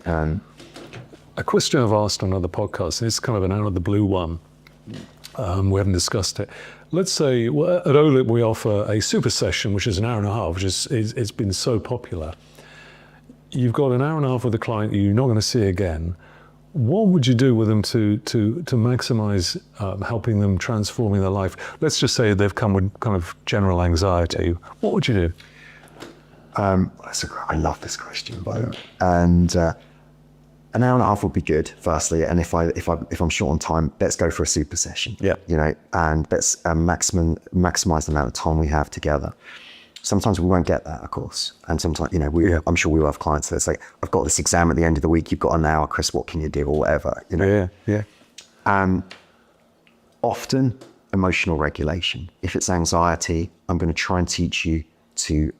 A question I've asked on other podcasts, and it's kind of an out of the blue one. We haven't discussed it. Let's say at OLIP we offer a super session, which is an hour and a half, which it's been so popular. You've got an hour and a half with a client you're not going to see again. What would you do with them to maximize helping them transforming their life? Let's just say they've come with kind of general anxiety. What would you do? I love this question, by the way. And an hour and a half would be good, firstly. And if I'm short on time, let's go for a super session. Yeah. You know, and let's maximize the amount of time we have together. Sometimes we won't get that, of course. And sometimes, you know, I'm sure we will have clients that say, I've got this exam at the end of the week, you've got an hour, Chris, what can you do, or whatever, you know? Yeah. Often, emotional regulation. If it's anxiety, I'm going to try and teach you to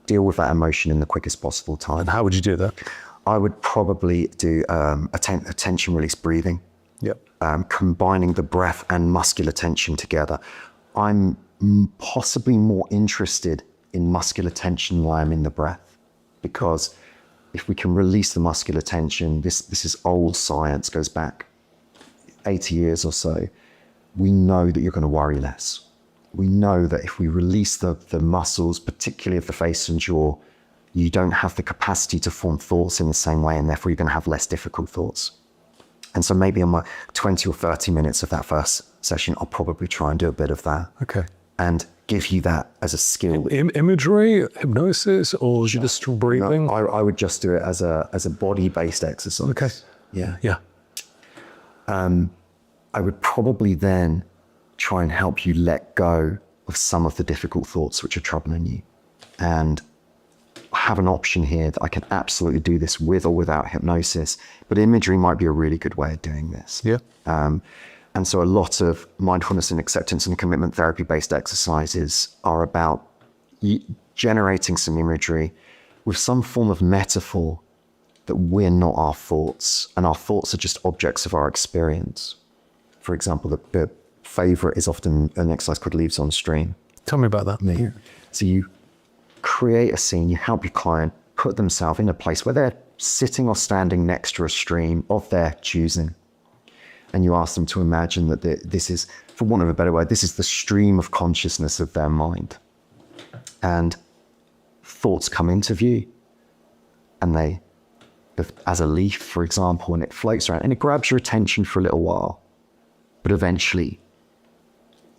deal with that emotion in the quickest possible time. And how would you do that? I would probably do attention release breathing. Yep. Combining the breath and muscular tension together. I'm possibly more interested in muscular tension while I'm in the breath, because if we can release the muscular tension, this is old science, goes back 80 years or so. We know that you're going to worry less. We know that if we release the muscles, particularly of the face and jaw, you don't have the capacity to form thoughts in the same way, and therefore you're going to have less difficult thoughts. And so maybe on my 20 or 30 minutes of that first session, I'll probably try and do a bit of that. Okay. And give you that as a skill. Imagery, hypnosis, or just breathing? No, I would just do it as a body-based exercise. Okay. Yeah. Yeah. I would probably then try and help you let go of some of the difficult thoughts which are troubling you. And I have an option here that I can absolutely do this with or without hypnosis, but imagery might be a really good way of doing this. Yeah. And so a lot of mindfulness and acceptance and commitment therapy-based exercises are about generating some imagery with some form of metaphor that we're not our thoughts, and our thoughts are just objects of our experience. For example, the favorite is often an exercise called Leaves on Stream. Tell me about that. Yeah. So you create a scene, you help your client put themselves in a place where they're sitting or standing next to a stream of their choosing. And you ask them to imagine that this is, for want of a better word, this is the stream of consciousness of their mind. And thoughts come into view, and they, as a leaf, for example, and it floats around and it grabs your attention for a little while. But eventually,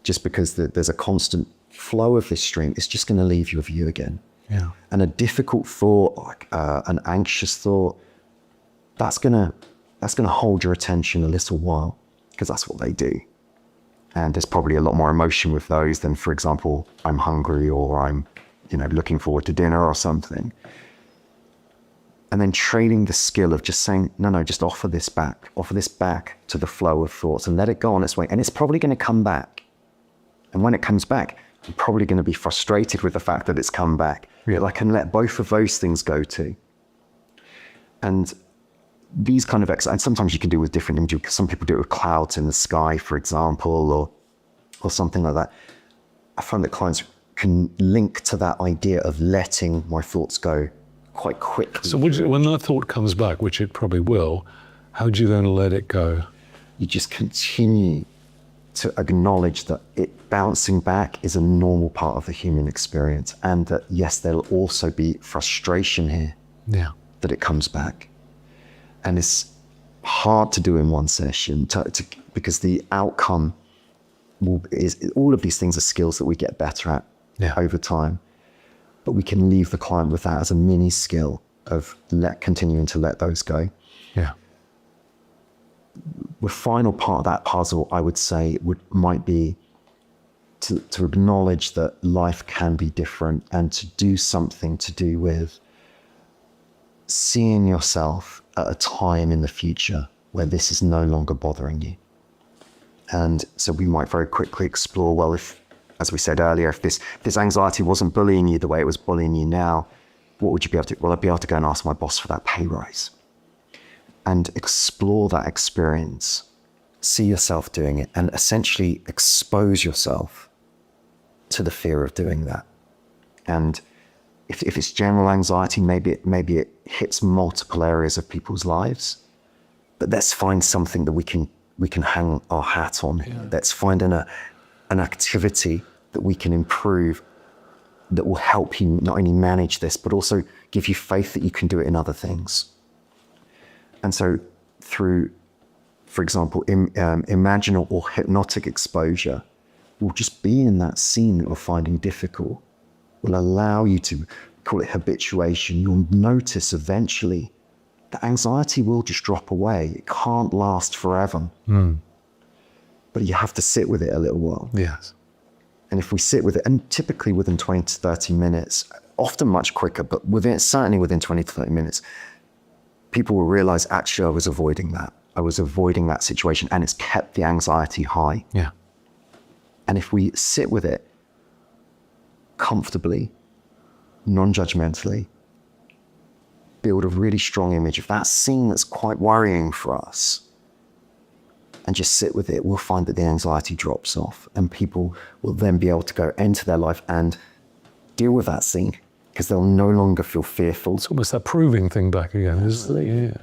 just because there's a constant flow of this stream, it's just going to leave your view again. Yeah. And a difficult thought, like an anxious thought, that's going to hold your attention a little while, because that's what they do. And there's probably a lot more emotion with those than, for example, I'm hungry, or I'm, looking forward to dinner or something. And then training the skill of just saying, no, just offer this back to the flow of thoughts and let it go on its way. And it's probably going to come back. And when it comes back, I'm probably going to be frustrated with the fact that it's come back. Yeah. But I can let both of those things go too. And these kind of exercises, and sometimes you can do with different imagery, because some people do it with clouds in the sky, for example, or something like that. I find that clients can link to that idea of letting my thoughts go quite quickly. So when that thought comes back, which it probably will, how do you then let it go? You just continue to acknowledge that it bouncing back is a normal part of the human experience, and that yes, there'll also be frustration here. Yeah. That it comes back. And it's hard to do in one session because the outcome is all of these things are skills that we get better at over time. But we can leave the client with that as a mini skill of continuing to let those go. Yeah. The final part of that puzzle, I would say, might be to acknowledge that life can be different, and to do something to do with seeing yourself at a time in the future where this is no longer bothering you. And so we might very quickly explore, well, if, as we said earlier, if this anxiety wasn't bullying you the way it was bullying you now, what would you be able to do? Well, I'd be able to go and ask my boss for that pay rise. And explore that experience, see yourself doing it, and essentially expose yourself to the fear of doing that. And if it's general anxiety, maybe it hits multiple areas of people's lives. But let's find something that we can hang our hat on. Yeah. Let's find an activity that we can improve that will help you not only manage this, but also give you faith that you can do it in other things. And so through, for example, imaginal or hypnotic exposure will just be in that scene that you're finding difficult, will allow you to, call it habituation. You'll notice eventually the anxiety will just drop away. It can't last forever. But you have to sit with it a little while. Yes. And if we sit with it, and typically within 20 to 30 minutes, often much quicker, but certainly within 20 to 30 minutes, people will realize, actually, I was avoiding that. I was avoiding that situation, and it's kept the anxiety high. Yeah. And if we sit with it comfortably, non-judgmentally, build a really strong image of that scene that's quite worrying for us, and just sit with it, we'll find that the anxiety drops off, and people will then be able to go into their life and deal with that scene because they'll no longer feel fearful. It's almost that proving thing back again, isn't it? Yeah.